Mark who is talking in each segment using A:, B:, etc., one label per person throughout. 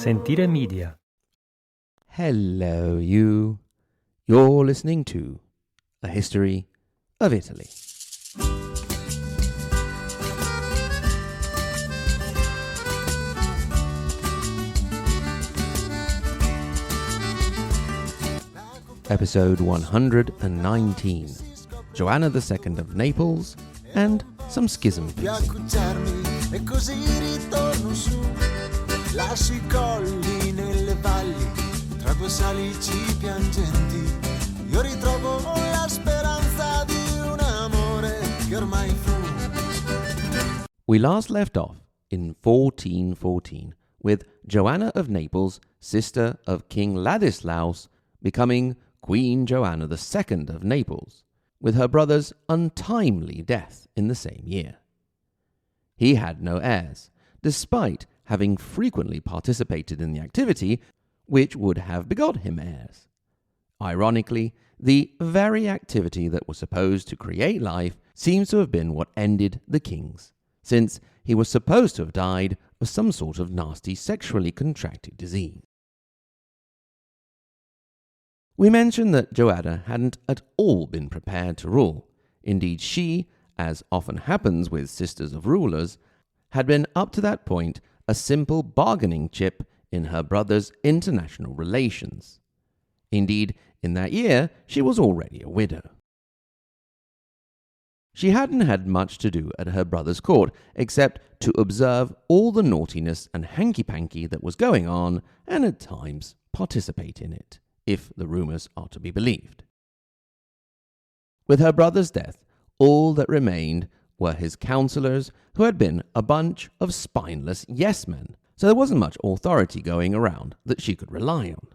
A: Sentire Media.
B: Hello, you. You're listening to A History of Italy. Episode 119, Joanna II of Naples and some schism pieces.
C: Lascio I colli nelle valli, tra due salici piangenti, io ritrovo la speranza di un amore che ormai fu.
B: We last left off in 1414 with Joanna of Naples, sister of King Ladislaus, becoming Queen Joanna II of Naples, with her brother's untimely death in the same year. He had no heirs, despite having frequently participated in the activity which would have begot him heirs. Ironically, the very activity that was supposed to create life seems to have been what ended the king's, since he was supposed to have died of some sort of nasty sexually contracted disease. We mentioned that Joanna hadn't at all been prepared to rule. Indeed, she, as often happens with sisters of rulers, had been up to that point a simple bargaining chip in her brother's international relations. Indeed, in that year, she was already a widow. She hadn't had much to do at her brother's court, except to observe all the naughtiness and hanky-panky that was going on, and at times participate in it, if the rumours are to be believed. With her brother's death, all that remained were his counsellors, who had been a bunch of spineless yes-men, so there wasn't much authority going around that she could rely on.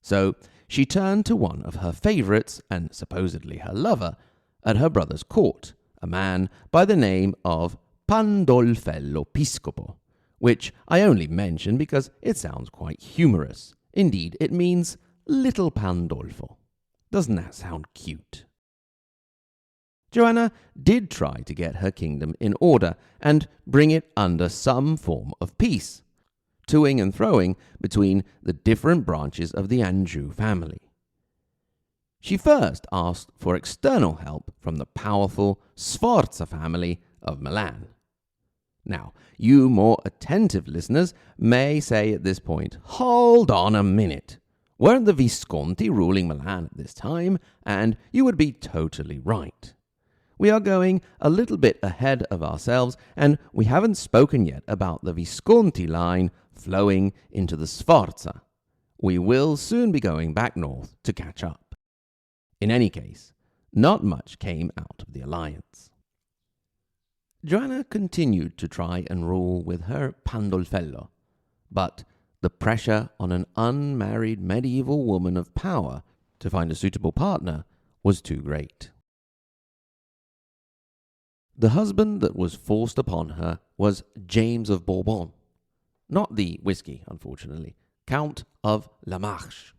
B: So she turned to one of her favourites, and supposedly her lover, at her brother's court, a man by the name of Pandolfello Piscopo, which I only mention because it sounds quite humorous. Indeed, it means Little Pandolfo. Doesn't that sound cute? Joanna did try to get her kingdom in order and bring it under some form of peace, toing and throwing between the different branches of the Anjou family. She first asked for external help from the powerful Sforza family of Milan. Now, you more attentive listeners may say at this point, hold on a minute. Weren't the Visconti ruling Milan at this time? And you would be totally right. We are going a little bit ahead of ourselves, and we haven't spoken yet about the Visconti line flowing into the Sforza. We will soon be going back north to catch up. In any case, not much came out of the alliance. Joanna continued to try and rule with her Pandolfello, but the pressure on an unmarried medieval woman of power to find a suitable partner was too great. The husband that was forced upon her was James of Bourbon, not the whiskey, unfortunately, Count of La Marche.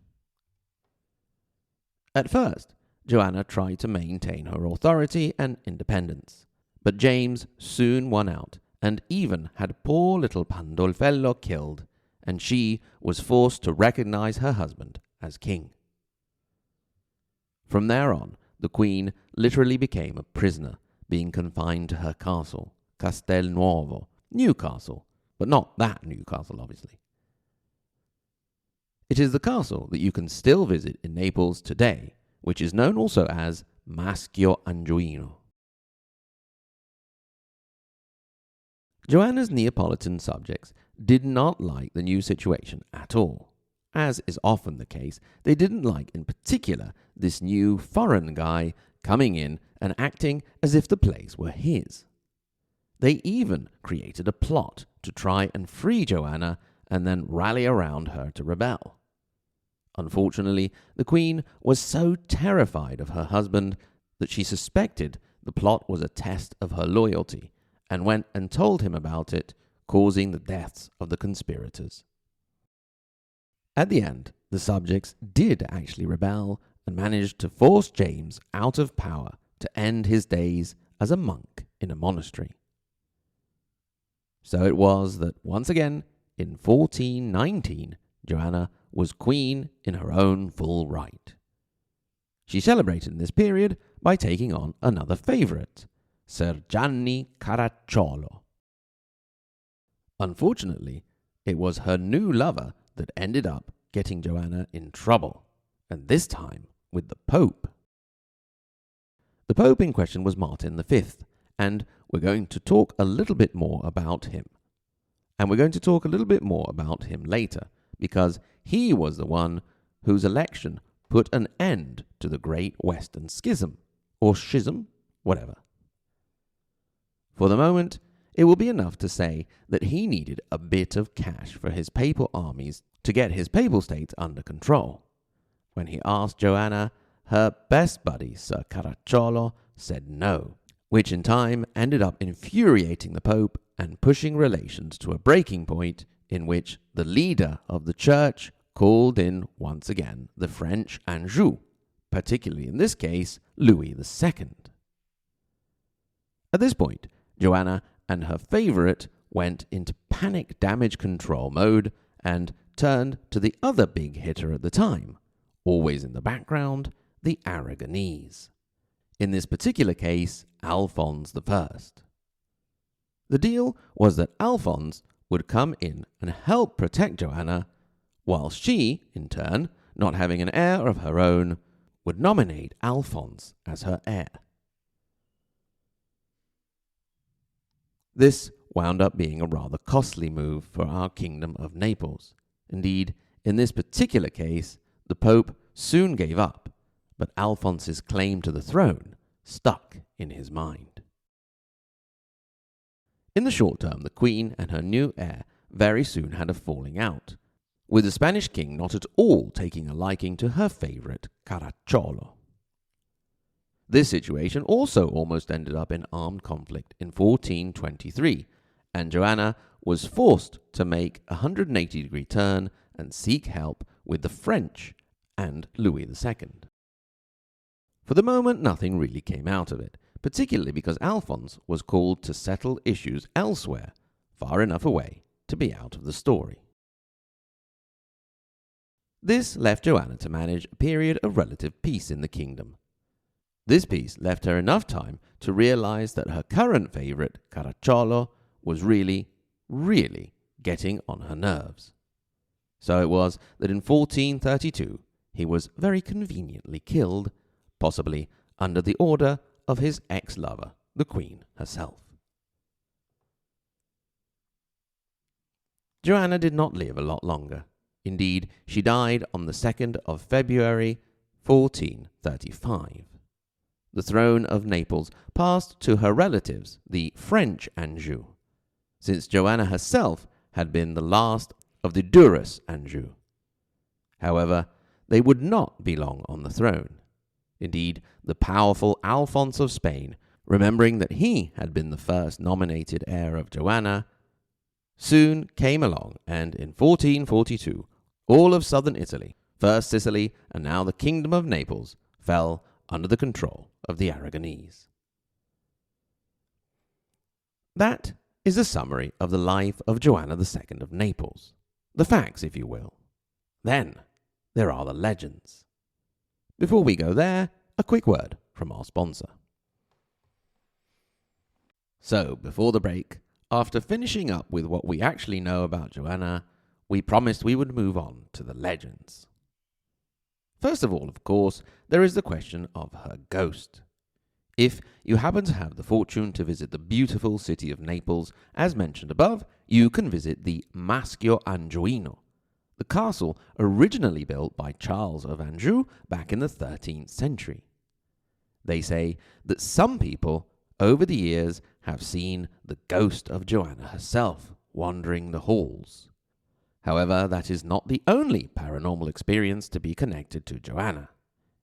B: At first, Joanna tried to maintain her authority and independence, but James soon won out and even had poor little Pandolfello killed, and she was forced to recognize her husband as king. From there on, the queen literally became a prisoner, being confined to her castle, Castelnuovo, Newcastle, but not that Newcastle, obviously. It is the castle that you can still visit in Naples today, which is known also as Maschio Angiuino. Joanna's Neapolitan subjects did not like the new situation at all. As is often the case, they didn't like in particular this new foreign guy coming in and acting as if the place were his. They even created a plot to try and free Joanna and then rally around her to rebel. Unfortunately, the queen was so terrified of her husband that she suspected the plot was a test of her loyalty and went and told him about it, causing the deaths of the conspirators. At the end, the subjects did actually rebel and managed to force James out of power to end his days as a monk in a monastery. So it was that once again in 1419, Joanna was queen in her own full right. She celebrated in this period by taking on another favourite, Ser Gianni Caracciolo. Unfortunately, it was her new lover that ended up getting Joanna in trouble, and this time with the Pope. The Pope in question was Martin V, and we're going to talk a little bit more about him. And we're going to talk a little bit more about him later, because he was the one whose election put an end to the Great Western Schism, or schism, whatever. For the moment, it will be enough to say that he needed a bit of cash for his papal armies to get his papal states under control. When he asked Joanna, her best buddy, Sir Caracciolo, said no, which in time ended up infuriating the Pope and pushing relations to a breaking point in which the leader of the church called in once again the French Anjou, particularly in this case Louis II. At this point, Joanna and her favourite went into panic damage control mode and turned to the other big hitter at the time, always in the background, the Aragonese. In this particular case, Alphonse I. The deal was that Alphonse would come in and help protect Joanna, while she, in turn, not having an heir of her own, would nominate Alphonse as her heir. This wound up being a rather costly move for our Kingdom of Naples. Indeed, in this particular case, the Pope soon gave up, but Alphonse's claim to the throne stuck in his mind. In the short term, the Queen and her new heir very soon had a falling out, with the Spanish king not at all taking a liking to her favourite Caracciolo. This situation also almost ended up in armed conflict in 1423, and Joanna was forced to make a 180-degree turn and seek help with the French and Louis II. For the moment, nothing really came out of it, particularly because Alphonse was called to settle issues elsewhere, far enough away to be out of the story. This left Joanna to manage a period of relative peace in the kingdom. This peace left her enough time to realize that her current favourite, Caracciolo, was really getting on her nerves. So it was that in 1432 he was very conveniently killed, possibly under the order of his ex-lover, the Queen herself. Joanna did not live a lot longer. Indeed, she died on the 2nd of February, 1435. The throne of Naples passed to her relatives, the French Anjou, since Joanna herself had been the last of the Duras Anjou. However, they would not be long on the throne. Indeed, the powerful Alphonse of Spain, remembering that he had been the first nominated heir of Joanna, soon came along, and in 1442, all of southern Italy, first Sicily and now the Kingdom of Naples, fell under the control of the Aragonese. That is a summary of the life of Joanna II of Naples. The facts, if you will. Then there are the legends. Before we go there, a quick word from our sponsor. So, before the break, after finishing up with what we actually know about Joanna, we promised we would move on to the legends. First of all, of course, there is the question of her ghost. If you happen to have the fortune to visit the beautiful city of Naples, as mentioned above, you can visit the Maschio Angioino, the castle originally built by Charles of Anjou back in the 13th century. They say that some people over the years have seen the ghost of Joanna herself wandering the halls. However, that is not the only paranormal experience to be connected to Joanna.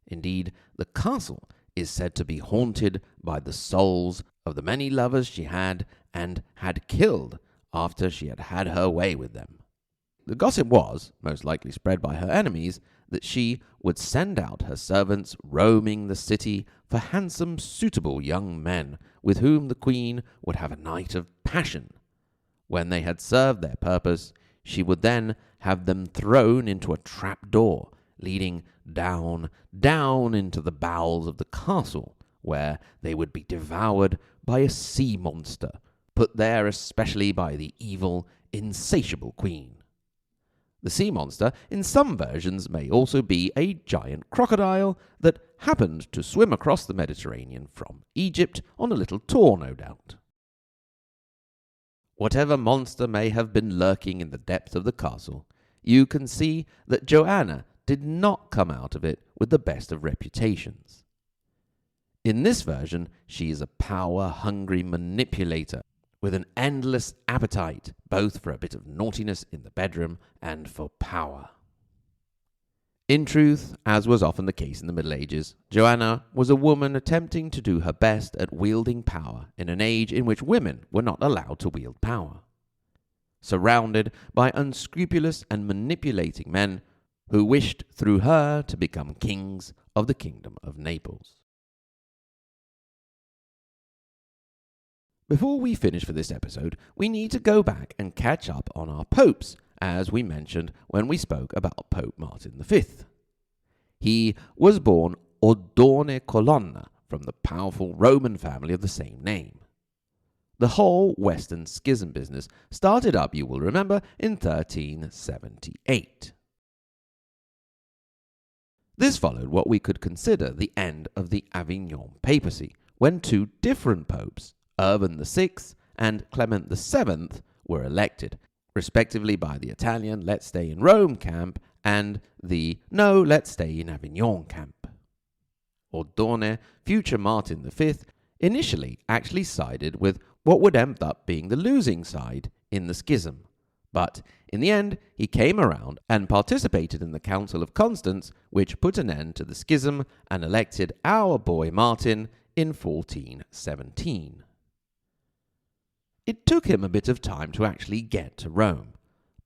B: Indeed, the castle is said to be haunted by the souls of the many lovers she had and had killed after she had had her way with them. The gossip was, most likely spread by her enemies, that she would send out her servants roaming the city for handsome, suitable young men with whom the queen would have a night of passion. When they had served their purpose, she would then have them thrown into a trap door, leading down into the bowels of the castle, where they would be devoured by a sea monster, put there especially by the evil, insatiable queen. The sea monster, in some versions, may also be a giant crocodile that happened to swim across the Mediterranean from Egypt on a little tour, no doubt. Whatever monster may have been lurking in the depths of the castle, you can see that Joanna did not come out of it with the best of reputations. In this version, she is a power-hungry manipulator with an endless appetite both for a bit of naughtiness in the bedroom and for power. In truth, as was often the case in the Middle Ages, Joanna was a woman attempting to do her best at wielding power in an age in which women were not allowed to wield power. Surrounded by unscrupulous and manipulating men who wished through her to become kings of the Kingdom of Naples. Before we finish for this episode, we need to go back and catch up on our popes, as we mentioned when we spoke about Pope Martin V. He was born Oddone Colonna from the powerful Roman family of the same name. The whole Western schism business started up, you will remember, in 1378. This followed what we could consider the end of the Avignon papacy, when two different popes, Urban VI and Clement VII, were elected, respectively by the Italian Let's Stay in Rome camp and the No, Let's Stay in Avignon camp. Oddone, future Martin V, initially actually sided with what would end up being the losing side in the schism, but in the end he came around and participated in the Council of Constance, which put an end to the schism and elected our boy Martin in 1417. It took him a bit of time to actually get to Rome,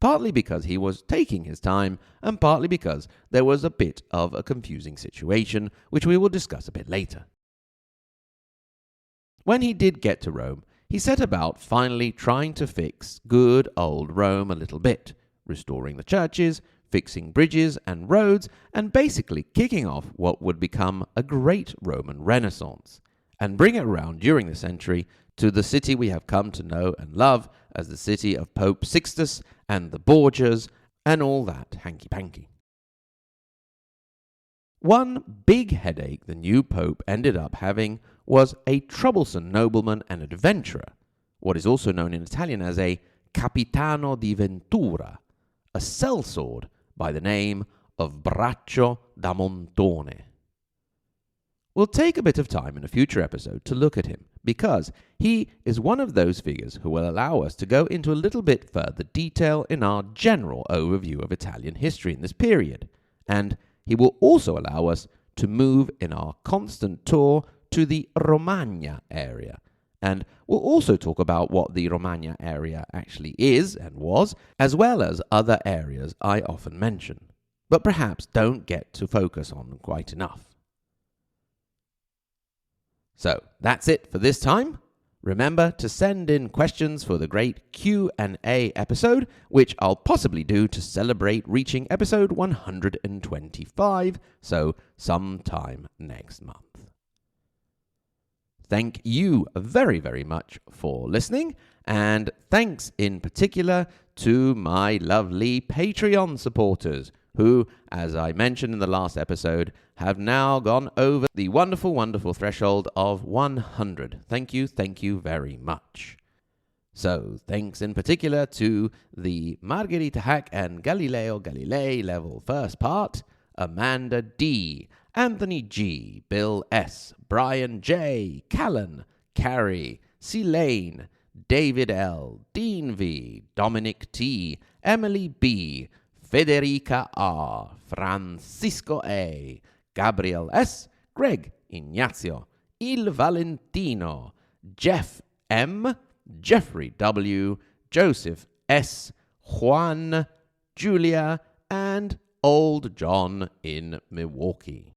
B: partly because he was taking his time and partly because there was a bit of a confusing situation, which we will discuss a bit later. When he did get to Rome, he set about finally trying to fix good old Rome a little bit, restoring the churches, fixing bridges and roads, and basically kicking off what would become a great Roman Renaissance, and bring it around during the century to the city we have come to know and love as the city of Pope Sixtus and the Borgias and all that hanky-panky. One big headache the new pope ended up having was a troublesome nobleman and adventurer, what is also known in Italian as a capitano di ventura, a sellsword by the name of Braccio da Montone. We'll take a bit of time in a future episode to look at him, because he is one of those figures who will allow us to go into a little bit further detail in our general overview of Italian history in this period, and he will also allow us to move in our constant tour to the Romagna area, and we'll also talk about what the Romagna area actually is and was, as well as other areas I often mention, but perhaps don't get to focus on quite enough. So, that's it for this time. Remember to send in questions for the great Q&A episode, which I'll possibly do to celebrate reaching episode 125, so sometime next month. Thank you very, very much for listening, and thanks in particular to my lovely Patreon supporters, who, as I mentioned in the last episode, have now gone over the wonderful, wonderful threshold of 100. Thank you very much. So, thanks in particular to the Margherita Hack and Galileo Galilei level first part, Amanda D., Anthony G., Bill S., Brian J., Callan, Carrie, C. Lane, David L., Dean V., Dominic T., Emily B., Federica R., Francisco A., Gabriel S., Greg Ignazio, Il Valentino, Jeff M., Jeffrey W., Joseph S., Juan, Julia, and Old John in Milwaukee.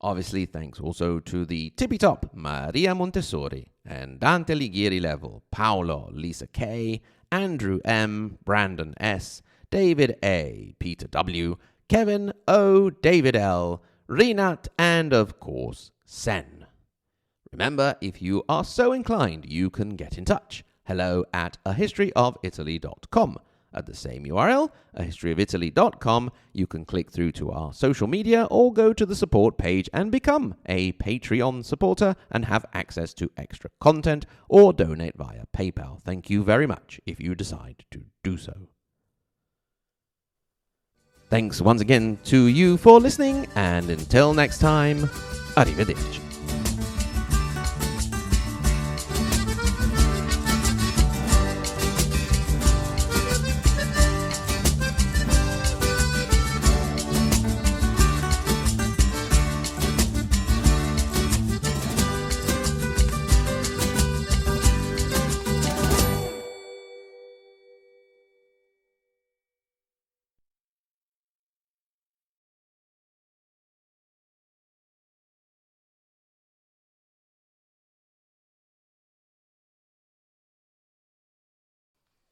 B: Obviously, thanks also to the tippy top Maria Montessori and Dante Alighieri level Paolo, Lisa K., Andrew M., Brandon S., David A., Peter W., Kevin O., David L., Renat, and of course, Sen. Remember, if you are so inclined, you can get in touch. hello@ahistoryofitaly.com. At the same URL, ahistoryofitaly.com, you can click through to our social media or go to the support page and become a Patreon supporter and have access to extra content or donate via PayPal. Thank you very much if you decide to do so. Thanks once again to you for listening, and until next time, arrivederci.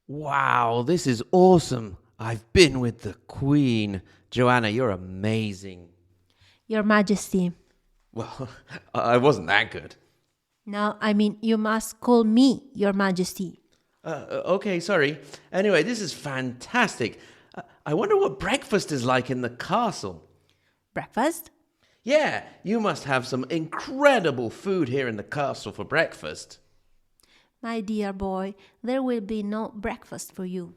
B: Wow, this is awesome. I've been with the Queen. Joanna, you're amazing.
A: Your Majesty.
B: Well, I wasn't that good.
A: No, I mean, you must call me Your Majesty.
B: Okay, sorry. Anyway, this is fantastic. I wonder what breakfast is like in the castle.
A: Breakfast?
B: Yeah, you must have some incredible food here in the castle for breakfast.
A: My dear boy, there will be no breakfast for you.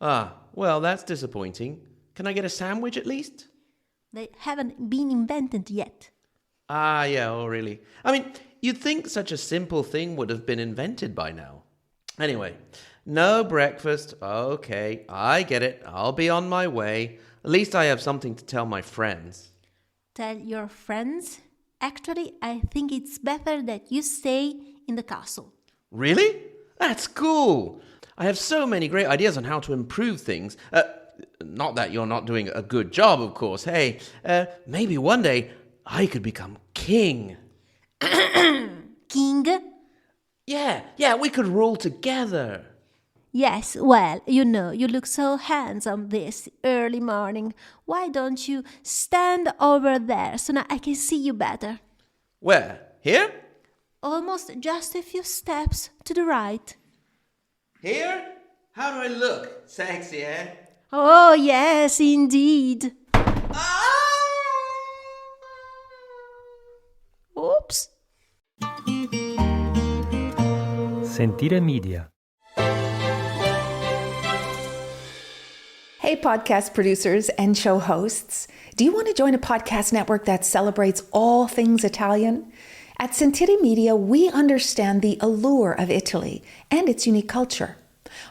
B: Ah, well, that's disappointing. Can I get a sandwich at least?
A: They haven't been invented yet.
B: Ah, yeah, oh, really? I mean, you'd think such a simple thing would have been invented by now. Anyway, no breakfast. Okay, I get it. I'll be on my way. At least I have something to tell my friends.
A: Tell your friends? Actually, I think it's better that you stay in the castle.
B: Really? That's cool. I have so many great ideas on how to improve things. Not that you're not doing a good job, of course. Hey, maybe one day I could become king.
A: King?
B: Yeah, we could rule together.
A: Yes, well, you know, you look so handsome this early morning. Why don't you stand over there so now I can see you better?
B: Where? Here?
A: Almost just a few steps to the right.
B: Here? How do I look? Sexy, eh?
A: Oh, yes, indeed. Oops.
D: Sentire Media.
E: Hey, podcast producers and show hosts. Do you want to join a podcast network that celebrates all things Italian? At Sentire Media, we understand the allure of Italy and its unique culture.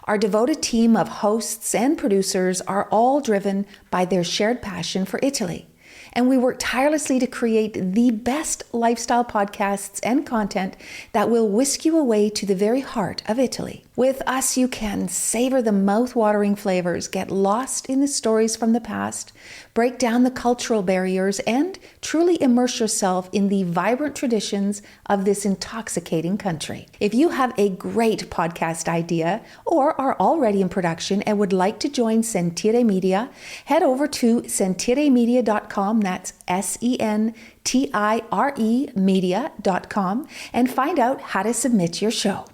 E: Our devoted team of hosts and producers are all driven by their shared passion for Italy. And we work tirelessly to create the best lifestyle podcasts and content that will whisk you away to the very heart of Italy. With us, you can savor the mouth-watering flavors, get lost in the stories from the past, break down the cultural barriers, and truly immerse yourself in the vibrant traditions of this intoxicating country. If you have a great podcast idea or are already in production and would like to join Sentire Media, head over to sentiremedia.com, that's SENTIRE media.com, and find out how to submit your show.